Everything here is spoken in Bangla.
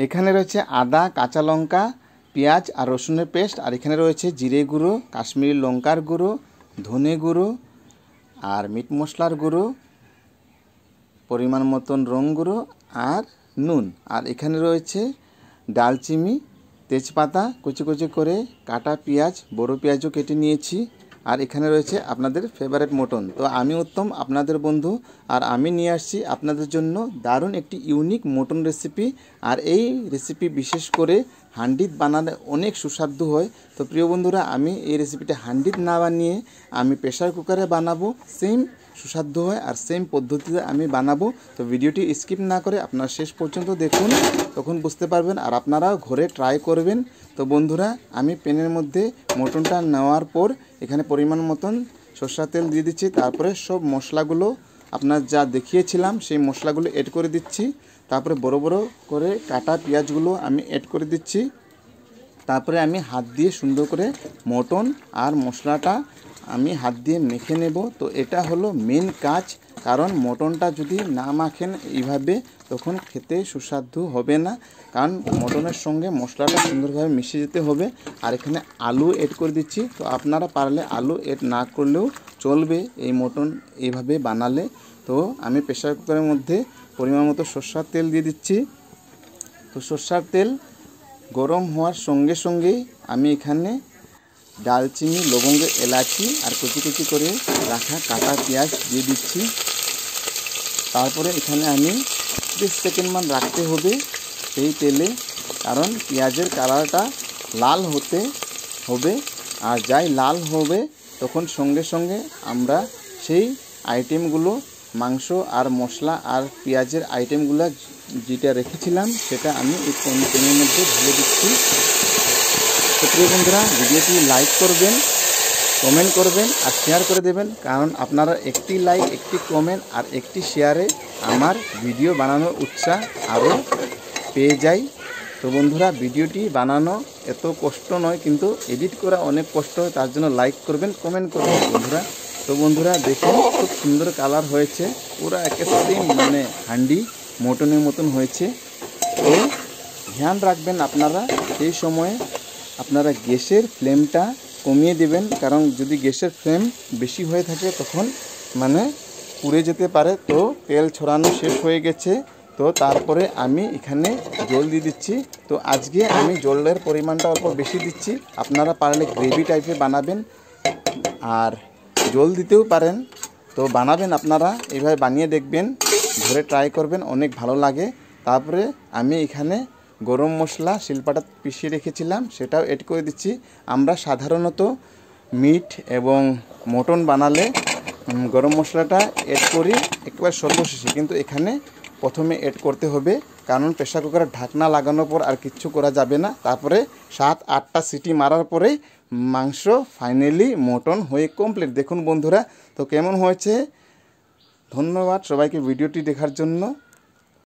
এখানে রয়েছে আদা, কাঁচা লঙ্কা, পেঁয়াজ আর রসুনের পেস্ট। আর এখানে রয়েছে জিরে গুঁড়ো, কাশ্মীরি লঙ্কার গুঁড়ো, ধনে গুঁড়ো আর মিট মশলার গুঁড়ো, পরিমাণ মতন রং গুঁড়ো আর নুন। আর এখানে রয়েছে ডালচিনি, তেজপাতা, কুচি কুচি করে কাটা পেঁয়াজ, বড় পেঁয়াজও কেটে নিয়েছি। আর এখানে রয়েছে আপনাদের ফেভারিট মটন। তো আমি উত্তম, আপনাদের বন্ধু, আর আমি নিয়ে আসছি আপনাদের জন্য দারুণ একটি ইউনিক মটন রেসিপি। আর এই রেসিপি বিশেষ করে হান্ডিত বানালে অনেক সুস্বাদু হয়। তো প্রিয় বন্ধুরা, আমি এই রেসিপিটা হান্ডিত না বানিয়ে আমি প্রেসার কুকারে বানাবো, সেম সুস্বাদু হয় আর সেম পদ্ধতিতে আমি বানাবো। তো ভিডিওটি স্কিপ না করে আপনারা শেষ পর্যন্ত দেখুন, তখন বুঝতে পারবেন আর আপনারাও ঘরে ট্রাই করবেন। তো বন্ধুরা, আমি প্যানের মধ্যে মটনটা নেওয়ার পর এখানে পরিমাণ মতন সরষের তেল দিয়ে দিচ্ছি। তারপরে সব মশলাগুলো আপনার যা দেখিয়েছিলাম সেই মশলাগুলো এড করে দিচ্ছি। তারপরে বড় বড় করে কাটা পেঁয়াজগুলো আমি এড করে দিচ্ছি। তারপরে আমি হাত দিয়ে সুন্দর করে মটন আর মশলাটা আমি হাত দিয়ে মেখে নেব। তো এটা হলো মেন কাজ, কারণ মটনটা যদি না মাখেন এইভাবে তখন খেতে সুস্বাদু হবে না, কারণ মটনের সঙ্গে মশলাটা সুন্দরভাবে মিশে যেতে হবে। আর এখানে আলু এড করে দিচ্ছি। তো আপনারা পারলে আলু এড না করলেও চলবে এই মটন এইভাবে বানালে। তো আমি প্রেসার কুকারের মধ্যে পরিমাণ মতো সরষের তেল দিয়ে দিচ্ছি। তো সরষের তেল গরম হওয়ার সঙ্গে সঙ্গেই আমি এখানে ডালচিনি, লবঙ্গ, এলাচি আর কুচি কুচি করে রাখা কাটা পেঁয়াজ দিয়ে দিচ্ছি। তারপরে এখানে আমি 30 সেকেন্ড মান রাখতে হবে সেই তেলে, কারণ পেঁয়াজের কালারটা লাল হতে হবে। আর যাই লাল হবে তখন সঙ্গে সঙ্গে আমরা সেই আইটেমগুলো, মাংস আর মশলা আর পেঁয়াজের আইটেমগুলো যেটা রেখেছিলাম সেটা আমি এই প্যানের মধ্যে ঢেলে দিচ্ছি। তো প্রিয় বন্ধুরা, ভিডিওটি লাইক করবেন, কমেন্ট করবেন আর শেয়ার করে দেবেন, কারণ আপনারা একটি লাইক, একটি কমেন্ট আর একটি শেয়ারে আমার ভিডিও বানানোর উৎসাহ আরও পেয়ে যাই। তো বন্ধুরা, ভিডিওটি বানানো এত কষ্ট নয়, কিন্তু এডিট করা অনেক কষ্ট হয়, তার জন্য লাইক করবেন, কমেন্ট করবেন বন্ধুরা। তো বন্ধুরা দেখুন, খুব সুন্দর কালার হয়েছে, পুরো একেবারে মানে হান্ডি মটনের মতন হয়েছে। তো ধ্যান রাখবেন আপনারা, সেই সময়ে আপনারা গ্যাসের ফ্লেমটা কমিয়ে দেবেন, কারণ যদি গ্যাসের ফ্লেম বেশি হয়ে থাকে তখন মানে পুড়ে যেতে পারে। তো তেল ছড়ানো শেষ হয়ে গেছে। তো তারপরে আমি এখানে জল দিয়ে দিচ্ছি। তো আজকে আমি জলের পরিমাণটা অল্প বেশি দিচ্ছি, আপনারা পারলে গ্রেভি টাইপের বানাবেন আর জল দিতেও পারেন। তো বানাবেন আপনারা, এইভাবে বানিয়ে দেখবেন, ঘরে ট্রাই করবেন, অনেক ভালো লাগে। তারপরে আমি এখানে গরম মশলা শিলপাটা পিষিয়ে রেখেছিলাম সেটাও এড করে দিচ্ছি। আমরা সাধারণত মিট এবং মটন বানালে গরম মশলাটা এড করি একেবারে সর্বশেষে, কিন্তু এখানে প্রথমে এড করতে হবে, কারণ প্রেসার কুকারের ঢাকনা লাগানোর পর আর কিচ্ছু করা যাবে না। তারপরে 7-8টা সিটি মারার পরে মাংস ফাইনালি মটন হয়ে কমপ্লিট। দেখুন বন্ধুরা, তো কেমন হয়েছে। ধন্যবাদ সবাইকে ভিডিওটি দেখার জন্য।